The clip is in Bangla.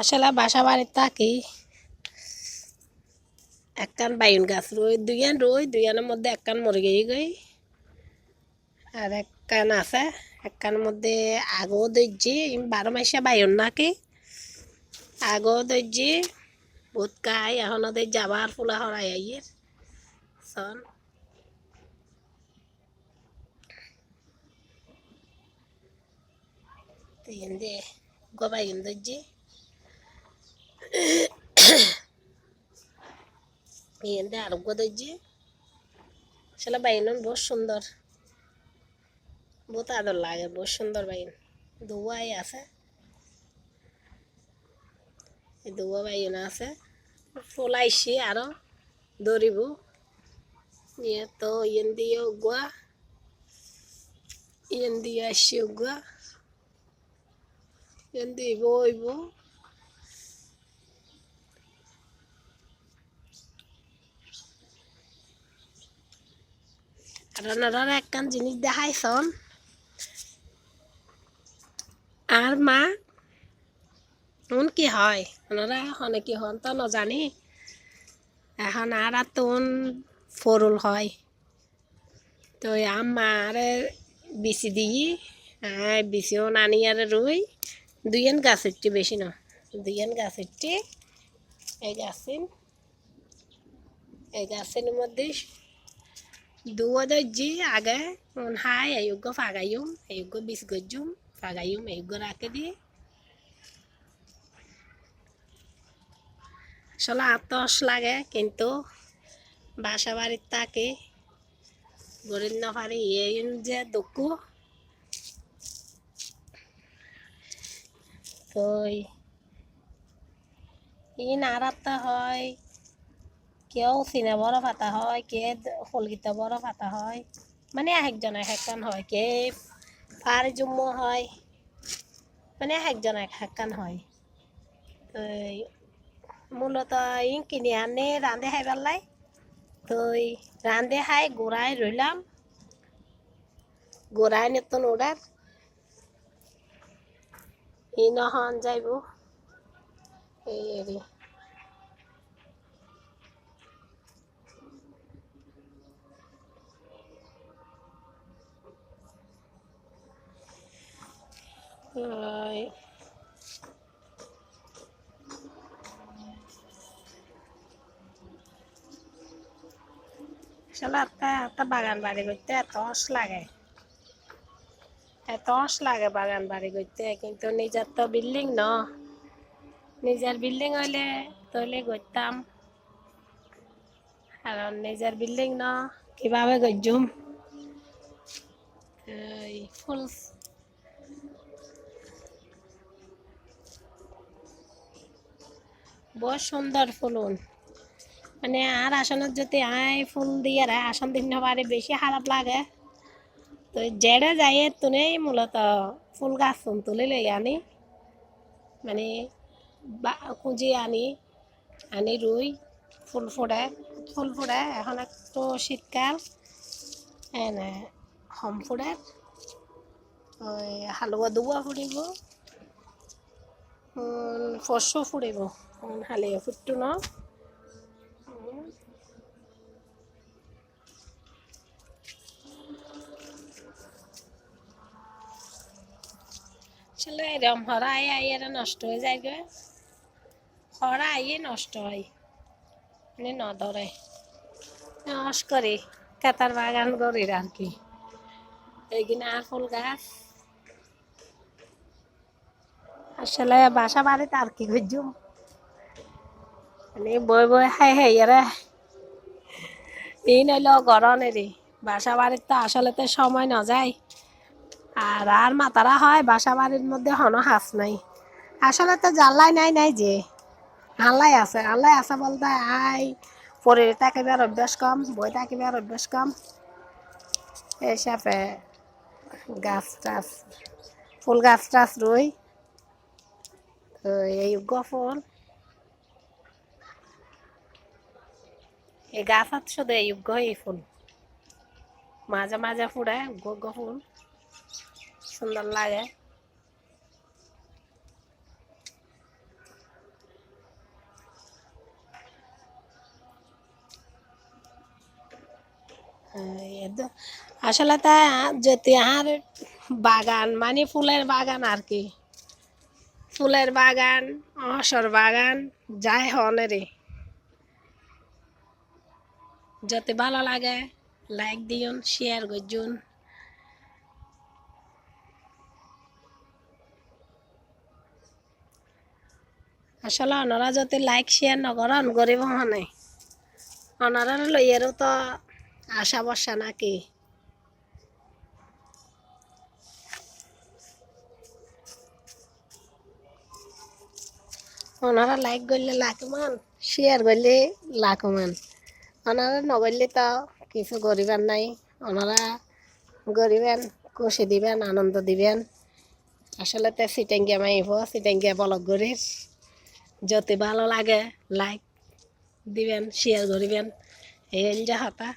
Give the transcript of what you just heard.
আসলে বাসা বাড়ির থাকি একখান বাইন গাছ দুইয়ানের মধ্যে একখান মরে গই আর একখান আছে একখান মধ্যে আগও দইজি 12 মাসে বাইন নাকি আগও দইজি বহুত কাই এখন ওদের যাবার ফুলা হরাই আইয়ের সন তিন দিয়ে গবাইন দইজি ইয়ে আরোগ্য দইজি আসলে বাইন বহুত সুন্দর বহুত আদর লাগে বহুত সুন্দর বাইন দুয়াই আছে দুয়া বাইন আছে ফুল আইসি আরো দৌড়িব নিয়ে তো ইয়েন দিয়ে উগুয়া ইয়েন দিয়ে আসি উগুয়া ইয়েন দিয়ে বইব আর ওনারা একখান জিনিস দেখাইছন আর মা এখন কি হয় ওনারা এখন কি হন তো নজানি এখন আর তখন ফরুল হয় তো আমার বিচি দিই বিচিও নানি আর রুই দুইয়েন গাছেরটি বেশি না দুইয়েন গাছেরটি এই গাছের মধ্যে দুয়া দর্জি আগে হাই আয়োগ্য ফাগাইম আয়োগ্য বিষ গজুম ফাগাইম আয়োগ্য রাখে দিয়ে আসলে আতস লাগে কিন্তু বাসা বাড়ির তাকে গরিব না পারি এই যে দুঃখ তো ই নাড়াতে হয় কেউ চিনে বড় পাতা হয় কে ফলগিতা বড় পাতা হয় মানে একজন একখান হয় কে পার জুম্ম হয় মানে একজন একখান হয় তো মূলত ই কিনে আনে রাঁধে খাই পেলাই তো রাঁধে খাই গোড়ায় রইলাম গোড়ায় নতুন ওড়ার ই নহন যাইব এই আসলে একটা বাগান বাড়ি করতে এত লাগে বাগান বাড়ি করতে কিন্তু নিজের তো বিল্ডিং ন নিজের বিল্ডিং হইলে তৈলে করতাম কারণ নিজের বিল্ডিং ন কিভাবে গজুম ফুল বহুত সুন্দর ফুলুন মানে আর আসনের যদি ফুল দিয়ে আসন দিন পারে বেশি খারাপ লাগে তো জেড়ে যাই তুনেই মূলত ফুল গাছ তুলে লই আনি মানে খুঁজি আনি রুই ফুল ফুটে এখন একটু শীতকাল এনে হম ফুটে ওই হালুয়া দুয়া ফুটিব ফসও ফুটিব হালিয়া ফুটটো ন আসলে এরম হরা আইয়ে নষ্ট হয়ে যায় গে হরা আইয়ে নষ্ট হয় মানে নধরে নস করি কাতার বাগান করির আর কি এইখানে আর ফুল গাছ আসলে বাসা বাড়িতে আর কি খুঁজুম মানে বই বই খাই হেয়ারে এই নইল গরনেরই বাসা বাড়ির তো আসলে তো সময় না যায় আর মাতারা হয় বাসা বাড়ির মধ্যে হনো হাঁস নাই আসলে তো জ্বালাই নাই যে আল্লাহ আছে বলতে পরে থাকিবার অভ্যাস কম বই থাকিবার অভ্যাস কম এই হিসাবে গাছ টাছ ফুল গাছ টাছ রুই এই ফুল এই গাছত শুধু এই ফুল মাঝে মাঝে ফুড়ে ফুল সুন্দর লাগে আসলে তা যদি আর বাগান মানে ফুলের বাগান আর কি, ফুলের বাগান, অসর বাগান, যাই হনেরে যদি ভালো লাগে লাইক দিউন, শেয়ার করছুন। আসলে ওনারা যদি লাইক শেয়ার নকরেন গরিব হনে, ওনারা লইয়েরও তো আশা বর্ষা নাকি। ওনারা লাইক করলে লাখমান, শেয়ার করলে লাখমান, ওনারা নগরলে তো কিছু করিবার নাই। ওনারা গরিবেন, খুশি দিবেন, আনন্দ দিবেন। আসলে তো সিটেঙ্গিয়া মাইব, সিটেঙ্গিয়া বলক গরির যদি ভালো লাগে লাইক দিবেন, শেয়ার করিবেন, এই যা হতা।